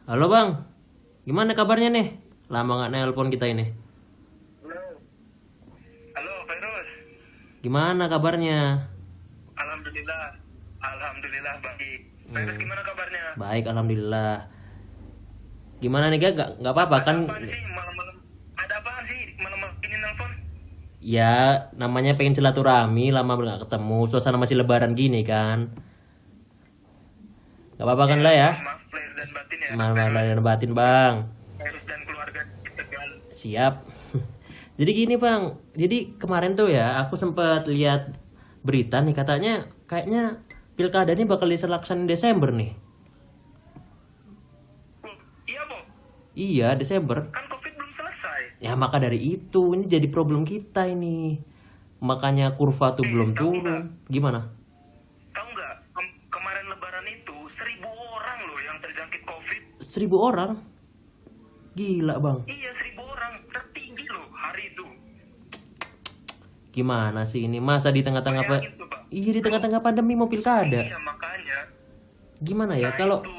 Halo Bang, gimana kabarnya nih? Lama nggak nelpon kita ini. Halo. Halo, Virus. Gimana kabarnya? Alhamdulillah. Alhamdulillah baik. Virus Hmm, gimana kabarnya? baik, alhamdulillah. Gimana nih gak? Nggak apa-apa Ada kan? apaan sih malam-malam? Ada apaan sih malam-malam ini nelpon? Ya, namanya pengen silaturahmi, lama nggak ketemu. Suasana masih Lebaran gini kan? Gak apa-apa kan Ya, lah ya? maaf maaf lahir dan batin ya, Mana Virus. dan batin Bang. Virus dan keluarga di Tegal. Siap. Jadi gini Bang, jadi kemarin tuh ya aku sempat lihat berita nih katanya kayaknya pilkada ini bakal dilaksanain Desember nih. Iya, Bo. Iya, Desember. Kan COVID belum selesai. Ya maka dari itu ini jadi problem kita ini. Makanya kurva tuh belum Tahu nggak? turun. Gimana? Tahu nggak? Kemarin Lebaran itu 1.000 orang loh yang terjangkit COVID. 1.000 orang? Gila bang. Iya, 1.000 orang tertinggi loh hari itu. Gimana sih ini? Masa di tengah-tengah apa? Bayangin coba. Iya di tengah-tengah pandemi mau pilkada. Iya, makanya. Gimana ya? Nah Kalau itu.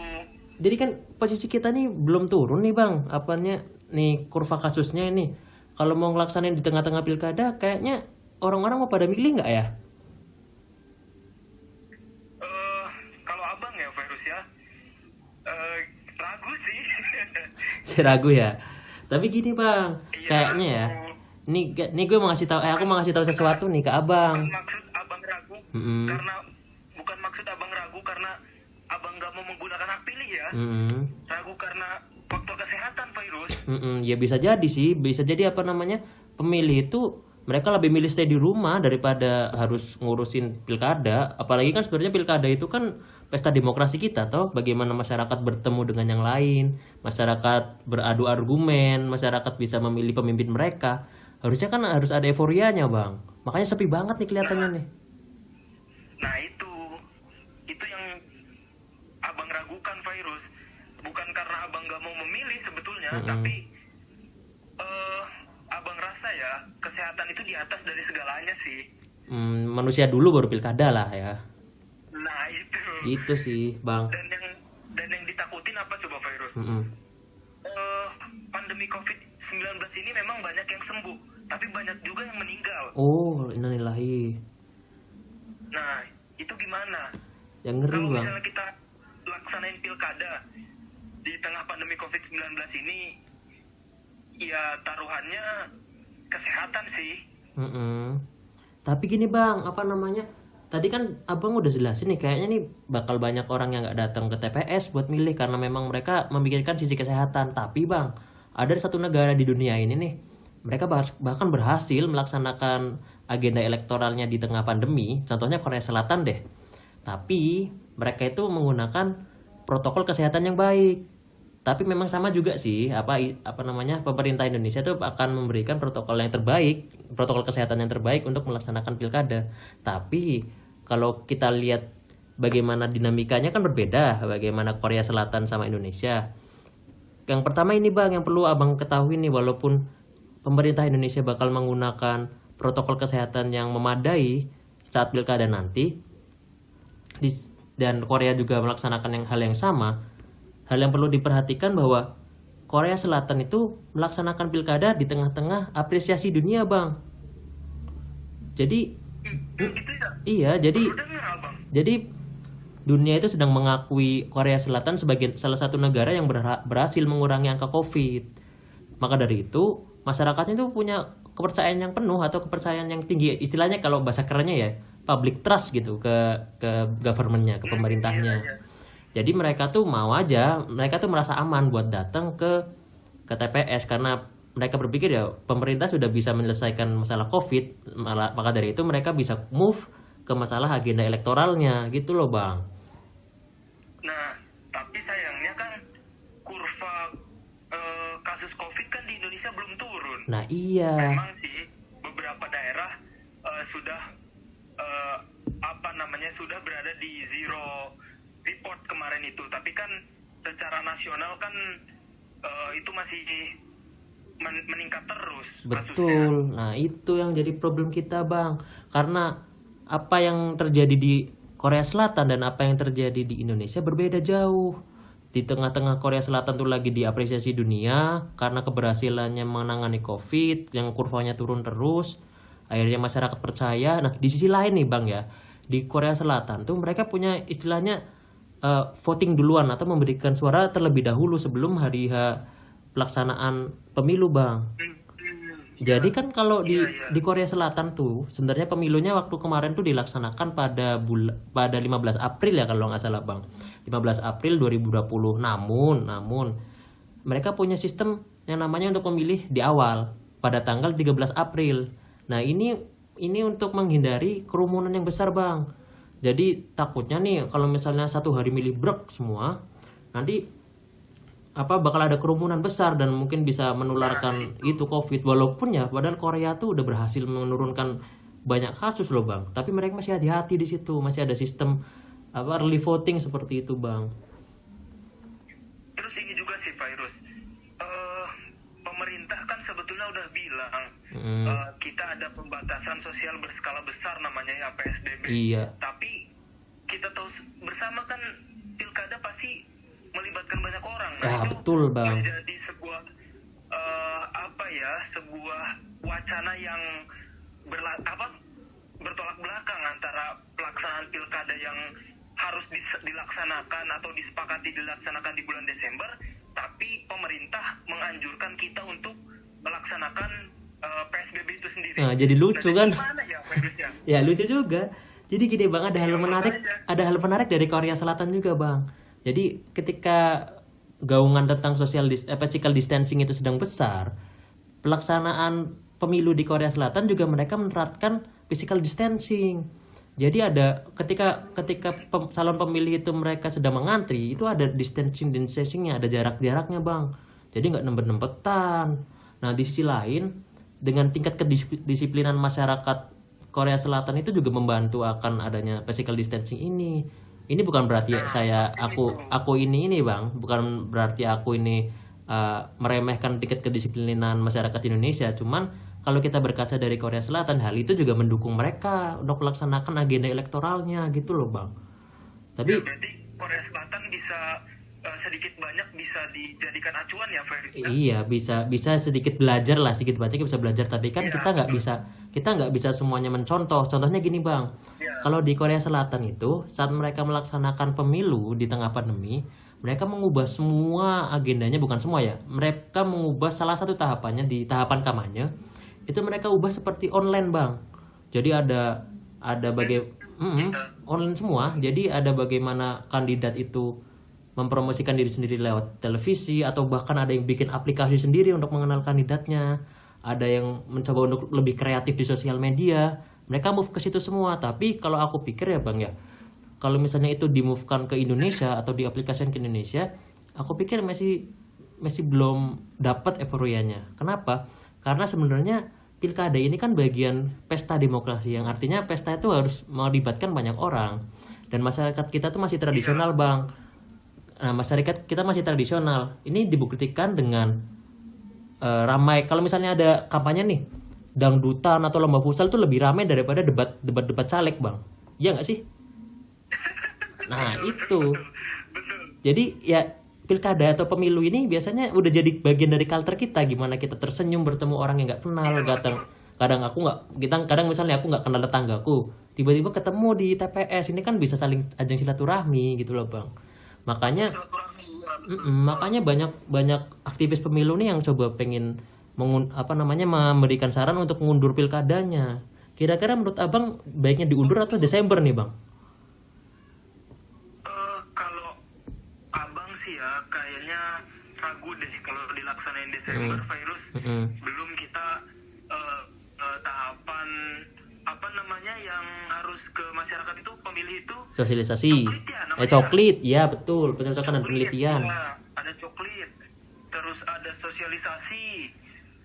jadi kan posisi kita nih belum turun nih bang. Apanya nih kurva kasusnya ini? Kalau mau ngelaksanain di tengah-tengah pilkada, kayaknya orang-orang mau pada milih nggak ya? eh Kalau abang ya Virus ya, eh ragu sih. Saya ragu ya. Tapi gini bang, Iya, kayaknya ya. ragu. Nih gue mau ngasih tahu, aku mau ngasih tahu sesuatu nih ke Bukan abang. maksud abang ragu Mm-mm. karena bukan maksud abang ragu karena abang nggak mau menggunakan hak pilih ya. Mm-mm. Ragu karena faktor kesehatan Virus. Mm-mm. Ya bisa jadi sih, bisa jadi apa namanya pemilih itu mereka lebih milih stay di rumah daripada harus ngurusin pilkada. Apalagi kan sebenarnya pilkada itu kan pesta demokrasi kita toh, bagaimana masyarakat bertemu dengan yang lain, masyarakat beradu argumen, masyarakat bisa memilih pemimpin mereka. Harusnya kan harus ada euforianya bang. Makanya sepi banget nih kelihatannya Nah, nih. nah itu yang abang ragukan Virus. Bukan karena abang nggak mau memilih sebetulnya, Mm-mm. tapi eh abang rasa ya kesehatan itu di atas dari segalanya sih. Manusia dulu baru pilkada lah ya. Nah itu. Gitu sih bang. Dan yang ditakutin apa coba Virus? Mm-mm. Eh, Pandemi COVID-19 ini memang banyak yang sembuh, tapi banyak juga yang meninggal. Oh innalillahi. Nah, itu gimana? Yang ngeri Kalau bang. misalnya kita laksanain pilkada di tengah pandemi COVID-19 ini, ya taruhannya kesehatan sih. Mm-mm. Tapi gini bang, apa namanya? Tadi kan abang udah jelasin nih, kayaknya nih bakal banyak orang yang nggak datang ke TPS buat milih karena memang mereka memikirkan sisi kesehatan. Tapi bang, ada satu negara di dunia ini nih, mereka bahkan berhasil melaksanakan agenda elektoralnya di tengah pandemi. Contohnya Korea Selatan deh. Tapi mereka itu menggunakan protokol kesehatan yang baik. Tapi memang sama juga sih apa namanya pemerintah Indonesia itu akan memberikan protokol yang terbaik, protokol kesehatan yang terbaik untuk melaksanakan pilkada. Tapi kalau kita lihat bagaimana dinamikanya kan berbeda, bagaimana Korea Selatan sama Indonesia. Yang pertama ini Bang yang perlu Abang ketahui nih, walaupun pemerintah Indonesia bakal menggunakan protokol kesehatan yang memadai saat pilkada nanti, dan Korea juga melaksanakan hal yang sama. Hal yang perlu diperhatikan bahwa Korea Selatan itu melaksanakan pilkada di tengah-tengah apresiasi dunia, Bang. Jadi, Gitu ya? iya, jadi Baru dengar abang. jadi dunia itu sedang mengakui Korea Selatan sebagai salah satu negara yang berhasil mengurangi angka COVID. Maka dari itu, masyarakatnya itu punya kepercayaan yang penuh atau kepercayaan yang tinggi. Istilahnya kalau bahasa kerennya ya, public trust gitu ke governmentnya, ke Iya, pemerintahnya. iya. Jadi mereka tuh mau aja, mereka tuh merasa aman buat datang ke TPS karena mereka berpikir ya pemerintah sudah bisa menyelesaikan masalah COVID, maka dari itu mereka bisa move ke masalah agenda elektoralnya gitu loh bang. Nah, tapi sayangnya kan kurva kasus COVID kan di Indonesia belum turun. Nah iya, Memang sih beberapa daerah sudah apa namanya sudah berada di zero report kemarin itu, tapi kan secara nasional kan itu masih meningkat terus kasusnya. betul. Nah itu yang jadi problem kita bang, karena apa yang terjadi di Korea Selatan dan apa yang terjadi di Indonesia berbeda jauh. di tengah-tengah Korea Selatan tuh lagi diapresiasi dunia karena keberhasilannya menangani COVID yang kurvanya turun terus. Akhirnya masyarakat percaya. Nah, di sisi lain nih Bang ya, di Korea Selatan tuh mereka punya istilahnya voting duluan atau memberikan suara terlebih dahulu sebelum hari H pelaksanaan pemilu Bang. Jadi kan kalau di Korea Selatan tuh sebenarnya pemilunya waktu kemarin tuh dilaksanakan pada 15 April ya kalau nggak salah Bang. 15 April 2020. Namun mereka punya sistem yang namanya untuk memilih di awal pada tanggal 13 April. Nah, ini untuk menghindari kerumunan yang besar Bang. Jadi takutnya nih kalau misalnya satu hari milih brek semua, nanti bakal ada kerumunan besar dan mungkin bisa menularkan itu COVID. Walaupun ya padahal Korea tuh udah berhasil menurunkan banyak kasus loh Bang, tapi mereka masih hati-hati di situ, masih ada sistem early voting seperti itu Bang. Terus ini juga sih virus, pemerintah kan sebetulnya udah bilang kita ada pembatasan sosial berskala besar namanya ya PSBB. Iya. Tapi kita tahu bersama kan pilkada pasti melibatkan banyak orang. Ya, itu betul Bang. menjadi sebuah sebuah wacana yang bertolak belakang antara pelaksanaan pilkada yang harus dilaksanakan atau disepakati dilaksanakan di bulan Desember, tapi pemerintah menganjurkan kita untuk melaksanakan PSBB itu sendiri. Nah, jadi lucu kan? Gimana ya virusnya? Ya lucu juga. Jadi gini Bang, ada hal menarik dari Korea Selatan juga Bang. Jadi ketika gaungan tentang physical distancing itu sedang besar, pelaksanaan pemilu di Korea Selatan juga mereka menerapkan physical distancing. Jadi ada ketika calon pemilih itu mereka sedang mengantri, itu ada distancingnya, ada jaraknya Bang. Jadi nggak nempet-nempetan. Nah di sisi lain, dengan tingkat kedisiplinan masyarakat Korea Selatan itu juga membantu akan adanya physical distancing ini. Ini bukan berarti aku ini Bang, bukan berarti aku ini meremehkan tingkat kedisiplinan masyarakat Indonesia. Cuman kalau kita berkaca dari Korea Selatan, hal itu juga mendukung mereka untuk melaksanakan agenda elektoralnya gitu loh Bang. Tapi ya, berarti Korea Selatan bisa sedikit banyak bisa dijadikan acuan ya Ferry? Iya, bisa sedikit belajar lah, sedikit banyak bisa belajar. Tapi kan kita nggak bisa semuanya mencontoh. Contohnya gini Bang, kalau di Korea Selatan itu saat mereka melaksanakan pemilu di tengah pandemi, mereka mengubah semua agendanya, bukan semua ya, mereka mengubah salah satu tahapannya di tahapan kampanye itu mereka ubah seperti online Bang. Jadi ada online semua. Jadi ada bagaimana kandidat itu mempromosikan diri sendiri lewat televisi, atau bahkan ada yang bikin aplikasi sendiri untuk mengenal kandidatnya. Ada yang mencoba untuk lebih kreatif di sosial media. Mereka move ke situ semua. Tapi kalau aku pikir ya Bang ya, kalau misalnya itu di-move-kan ke Indonesia atau diaplikasikan ke Indonesia, aku pikir masih belum dapat euforianya. Kenapa? Karena sebenarnya pilkada ini kan bagian pesta demokrasi, yang artinya pesta itu harus melibatkan banyak orang. Dan masyarakat kita tuh masih tradisional Bang. Nah, masyarakat kita masih tradisional. Ini dibuktikan dengan ramai. Kalau misalnya ada kampanye nih, dangdutan atau lomba futsal tuh lebih ramai daripada debat caleg Bang. Iya nggak sih? Nah itu. Jadi ya pilkada atau pemilu ini biasanya udah jadi bagian dari culture kita, gimana kita tersenyum bertemu orang yang nggak kenal. Kadang misalnya aku nggak kenal tetanggaku, tiba-tiba ketemu di TPS, ini kan bisa saling ajang silaturahmi gitu loh Bang. Makanya banyak aktivis pemilu nih yang coba pengen memberikan saran untuk mengundur pilkadanya. Kira-kira menurut Abang baiknya diundur atau Desember nih Bang? Kayaknya ragu deh kalau dilaksanain Desember virus. Belum kita tahapan yang harus ke masyarakat itu, pemilih itu sosialisasi. Coklit ya betul, pencocokan dan penelitian. Ya, ada coklit, terus ada sosialisasi,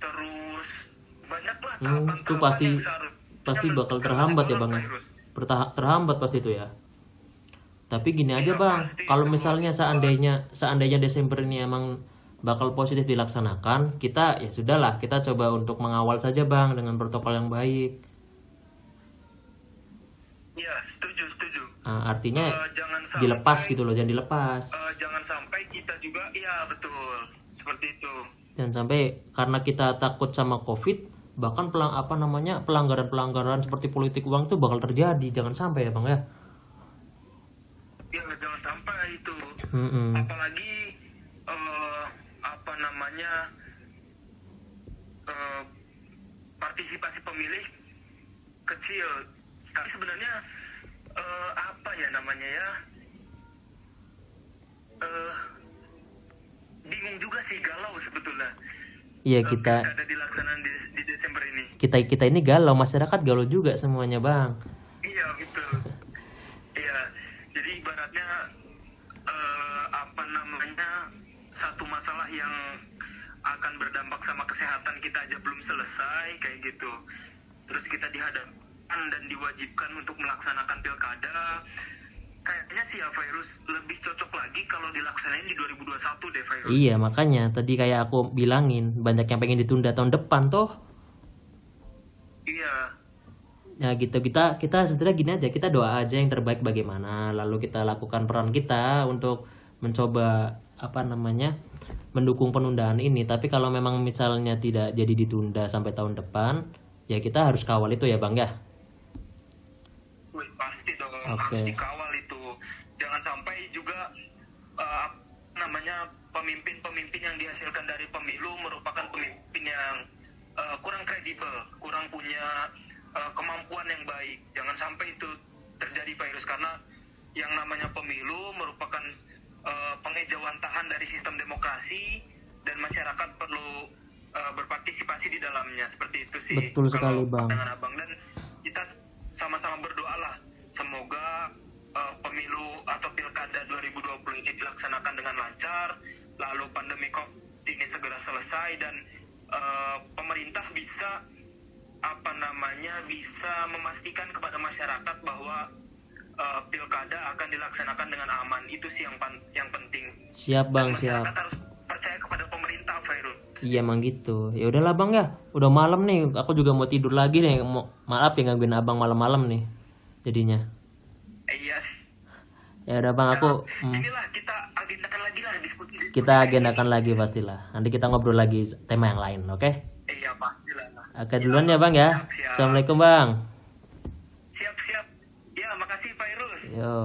terus banyak lah tahapan. Itu pasti bakal terhambat ya Bang ya. Terhambat pasti itu ya. Tapi gini aja Bang, kalau misalnya seandainya Desember ini emang bakal positif dilaksanakan, kita ya sudahlah, kita coba untuk mengawal saja Bang dengan protokol yang baik. Ya, setuju. Artinya jangan sampai dilepas gitu loh, jangan dilepas. jangan sampai kita juga, iya betul, seperti itu. Jangan sampai karena kita takut sama COVID, bahkan pelanggaran-pelanggaran seperti politik uang itu bakal terjadi. Jangan sampai ya Bang ya. Ya jangan sampai itu. Mm-mm. Apalagi apa namanya partisipasi pemilih kecil. Tapi sebenarnya apa ya namanya ya? Bingung juga sih, galau sebetulnya. Iya kita Pilkada dilaksanakan di Desember ini. kita ini galau, masyarakat galau juga semuanya Bang. Iya gitu. Iya. Jadi ibaratnya apa namanya, satu masalah yang akan berdampak sama kesehatan kita aja belum selesai kayak gitu. Terus kita dihadapkan dan diwajibkan untuk melaksanakan pilkada. Kayaknya sih ya virus lebih cocok lagi kalau dilaksanain di 2021 deh virus. Iya makanya tadi kayak aku bilangin, banyak yang pengen ditunda tahun depan toh. Iya. Ya gitu, kita sebenarnya gini aja, kita doa aja yang terbaik bagaimana, lalu kita lakukan peran kita untuk mencoba mendukung penundaan ini. Tapi kalau memang misalnya tidak jadi ditunda sampai tahun depan, ya kita harus kawal itu ya Bang ya. Wih, pasti dong, Oke. harus dikawal itu. Jangan sampai juga pemimpin-pemimpin yang dihasilkan dari pemilu merupakan pemimpin yang kurang kredibel, kurang punya kemampuan yang baik. Jangan sampai itu terjadi virus, karena yang namanya pemilu merupakan pengejawantahan dari sistem demokrasi dan masyarakat perlu berpartisipasi di dalamnya, seperti itu sih. Betul sekali, Bang. Pandangan Abang, dan kita sama-sama berdoalah semoga pemilu atau pilkada 2020 ini dilaksanakan dengan lancar, lalu pandemi COVID ini segera selesai, dan pemerintah bisa bisa memastikan kepada masyarakat bahwa pilkada akan dilaksanakan dengan aman. Itu sih yang penting. Siap Bang, Dan siap. masyarakat harus percaya kepada pemerintah, Fairul. Iya emang gitu. Ya udahlah Bang ya. Udah malam nih. Aku juga mau tidur lagi nih. Maaf ya gangguin Abang malam-malam nih. Jadinya. Iya. Ya udah Bang, aku Inilah kita agendakan lagi lah diskusi. kita agendakan lagi pastilah. Nanti kita ngobrol lagi tema yang lain, oke? Iya pastilah. Oke duluan ya Bang ya. Siap. Assalamualaikum Bang. Siap. Ya, makasih Fairul. Yo.